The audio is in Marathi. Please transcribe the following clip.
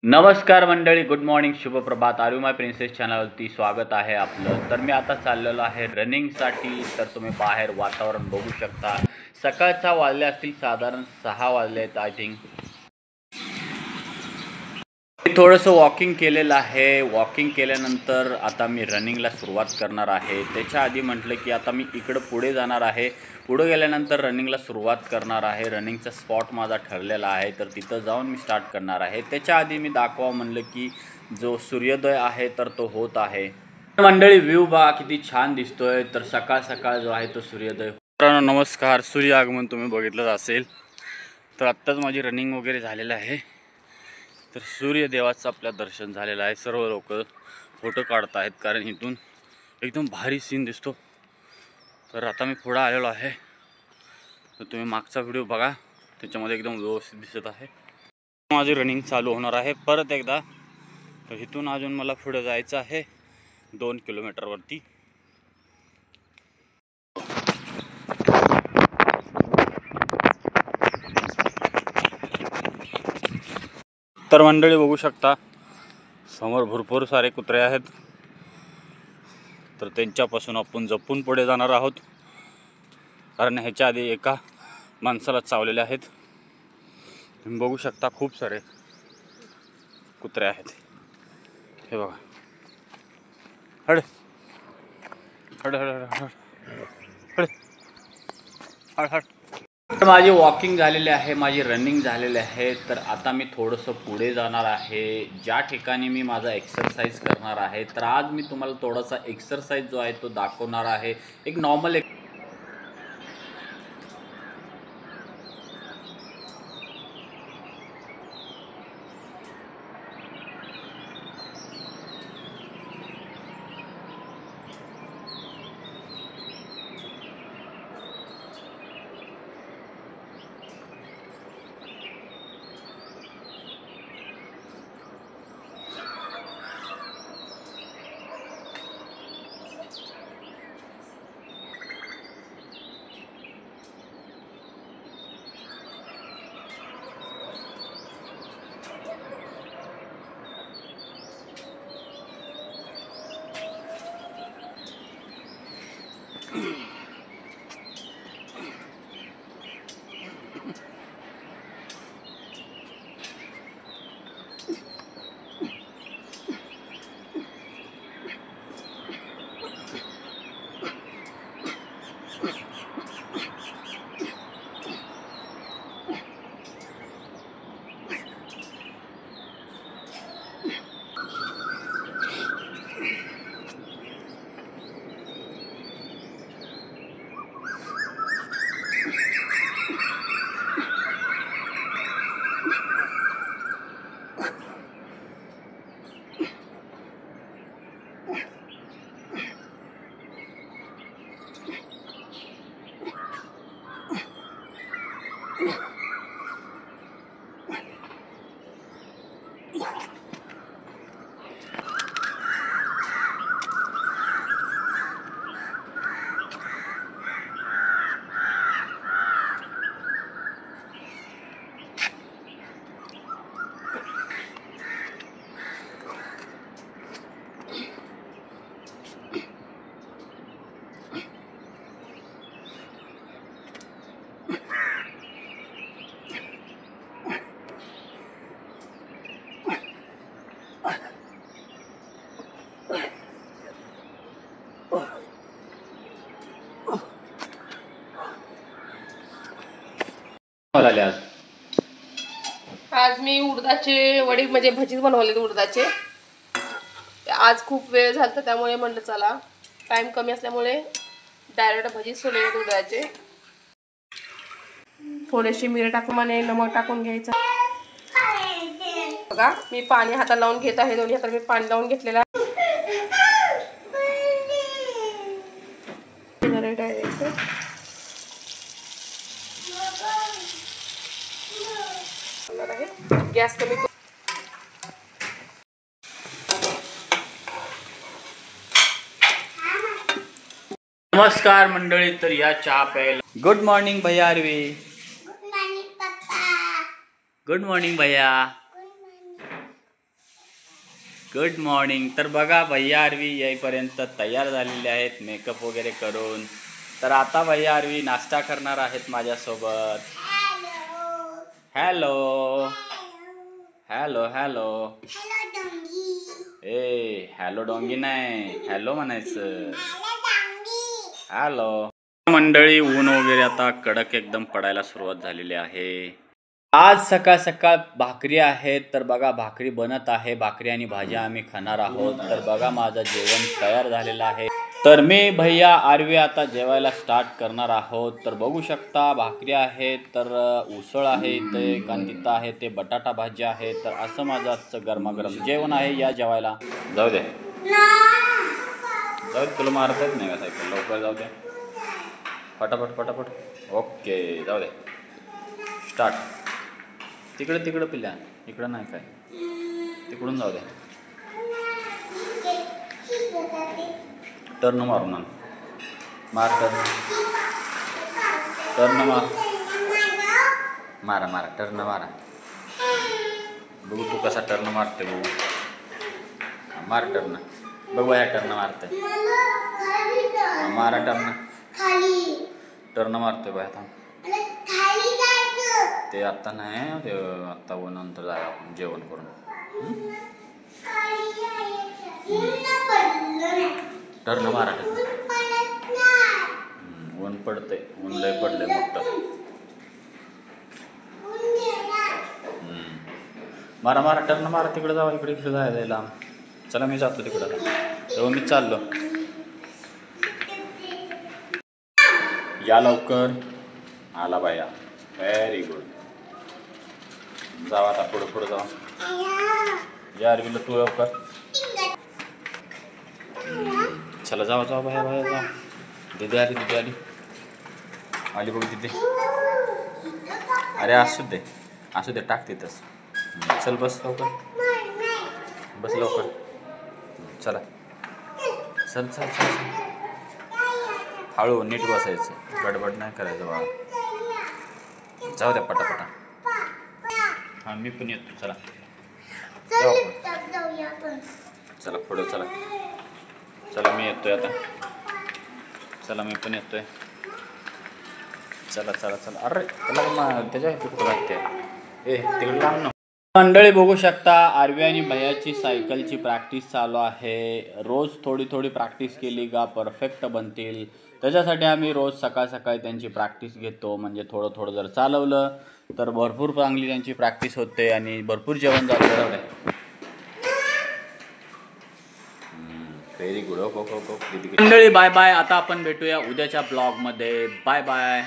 नमस्कार मंडळी, गुड मॉर्निंग, शुभ प्रभात. आर यू माय प्रिन्सेस चॅनलवरती स्वागत आहे आपलं. तर मी आता चाललेलो आहे रनिंगसाठी. तर तुम्ही बाहेर वातावरण बघू शकता. सकाळचा वाजले असतील साधारण 6 वाजले आहेत आय थिंक. मी थोडंसं वॉकिंग केलेलं आहे. वॉकिंग केल्यानंतर आता मी रनिंगला सुरुवात करणार आहे. त्याच्या आधी म्हटलं की आता मी इकडं पुढे जाणार आहे. पुढे गेल्यानंतर रनिंगला सुरुवात करणार आहे. रनिंगचा स्पॉट माझा ठरलेला आहे, तर तिथं जाऊन मी स्टार्ट करणार आहे. त्याच्या आधी मी दाखवा म्हणलं की जो सूर्योदय आहे तर तो होत आहे. मंडळी व्ह्यू बघा किती छान दिसतोय. तर सकाळ सकाळ जो आहे तो सूर्योदय. नमस्कार. सूर्य आगमन तुम्ही बघितलंच असेल. तर आत्ताच माझी रनिंग वगैरे झालेलं आहे. तर सूर्यदेवाचं आपल्या दर्शन झालेलं आहे. सर्व लोक फोटो काढत आहेत कारण इथून एकदम भारी सीन दिसतो. तर आता मी पुढे आलेलो आहे. तर तुम्ही मागचा व्हिडिओ बघा, त्याच्यामध्ये एकदम व्यवस्थित दिसत आहे. माझी रनिंग चालू होणार आहे परत एकदा. तर इथून अजून मला पुढे जायचं आहे 2 किलोमीटरवरती. तर मंडळी बघू शकता समोर भरपूर सारे कुत्रे आहेत. तर त्यांच्यापासून आपण जपून पुढे जाणार आहोत कारण ह्याच्या आधी एका माणसाला चावलेले आहेत. तुम्ही बघू शकता खूप सारे कुत्रे आहेत. हे बघा. हड हड हड हड हड हड हड. तर माझी वॉकिंग झालेली आहे, माझी रनिंग झालेली आहे. तर आता मी थोडंसं पुढे जाणार आहे ज्या ठिकाणी मी माझा एक्सरसाइज करणार आहे. तर आज मी तुम्हाला थोडासा एक्सरसाइज जो आहे तो दाखवणार आहे. एक नॉर्मल आज मी उडदाचे वडी म्हणजे भजीच बनवले उडदाचे. आज खूप वेळ झाला त्यामुळे म्हटलं चला टाइम कमी असल्यामुळे डायरेक्ट भजी सोडले उडदाचे. थोडेसे मिरे टाकून आणि नमक टाकून घ्यायचं. बघा मी पाणी हाताला लावून घेत आहे. दोन्ही हाताला मी पाणी लावून घेतलेलं आहे. गॅस कमी. नमस्कार मंडळी. तर या चहा प्यायला. गुड मॉर्निंग भैया. आरवी गुड मॉर्निंग भैया. Good morning. तर बघा भैया आरवी येईपर्यंत तयार झालेले आहेत मेकअप वगैरे करून. तर आता भैया आरवी नाश्ता करणार आहेत माझ्यासोबत. Hello hello hello. ए हॅलो डोंगी नाही, हॅलो म्हणायचं. हॅलो. मंडळी ऊन वगैरे आता कडक एकदम पडायला सुरुवात झालेली आहे. आज सकाळ सकाळ भाकरी आहेत. तर बघा भाकरी बनत आहे. भाकरी आणि भाज्या आम्ही खाणार आहोत. तर बघा माझं जेवण तयार झालेलं आहे. तर मी भैया आरवी आता जेवायला स्टार्ट करणार आहोत. तर बघू शकता भाकरी आहेत, तर उसळ आहे इथे, तिथं आहे ते बटाटा भाजी आहे. तर असं माझं आजचं गरमागरम जेवण आहे. या जेवायला. जाऊ दे जाऊ दे, तुला मारता येत नाही का सायकल? लवकर जाऊ दे, फटाफट फटाफट. ओके जाऊ दे, स्टार्ट. तिकडे तिकडे पिल्या, इकडं नाही काय, तिकडून जाऊ दे. टर्न मारून आण, मार टर्न, टर्न मार, मारा मारा टर्न मारा. बघू तू कसा टर्न मारते. बघू मार टर्न, बघू ह्या टर्न मारते. मारा टर्न, टर्न मारते बघा. आता ते आत्ता नाही, ते आत्ता नंतर जाय आपण जेवण करून. टर्न मारा. ऊन पडतंय, ऊन लय पडलंय मोठं. मारा मारा टर्न मारा. तिकडे जावा, इकडे इकडे जायला लांब. चला मी जातो तिकडं. तेव्हा मी चाललो. या लवकर. आला बाया, व्हेरी गुड. जावा आता पुढं पुढं जावा. या आरवीला तू लवकर. चला जावा जावा बाया बाया जा. दिदी आली, दिदी आली, आली बघ दिदी. अरे असू दे असू दे, टाक तिथंच. चल बस लवकर, बस लवकर. चला चल चल चल. हळू नीट बसायचं, गडबड नाही करायचं बाळा. जाऊ द्या पटापटा. हां मी पण येतो. चला चला पुढं चला. चला मी येतोय आता. चला मी पण येतोय. चला चला चला. अरे त्याला त्याच्या कुठं लागते. ए तिकडे लांब ना. मंडळी बघू शकता आरवी आणि भैयाची सायकलची प्रॅक्टिस चालू आहे. रोज थोडी थोडी प्रॅक्टिस केली का परफेक्ट बनतील. त्याच्यासाठी आम्ही रोज सकाळ सकाळी त्यांची प्रॅक्टिस घेतो. म्हणजे थोडं थोडं जर चालवलं तर भरपूर चांगली त्यांची प्रॅक्टिस होते आणि भरपूर जेवण जातं. Very good. मंडळी बाय बाय. आता आपण भेटूया उद्याच्या ब्लॉगमध्ये. Bye bye.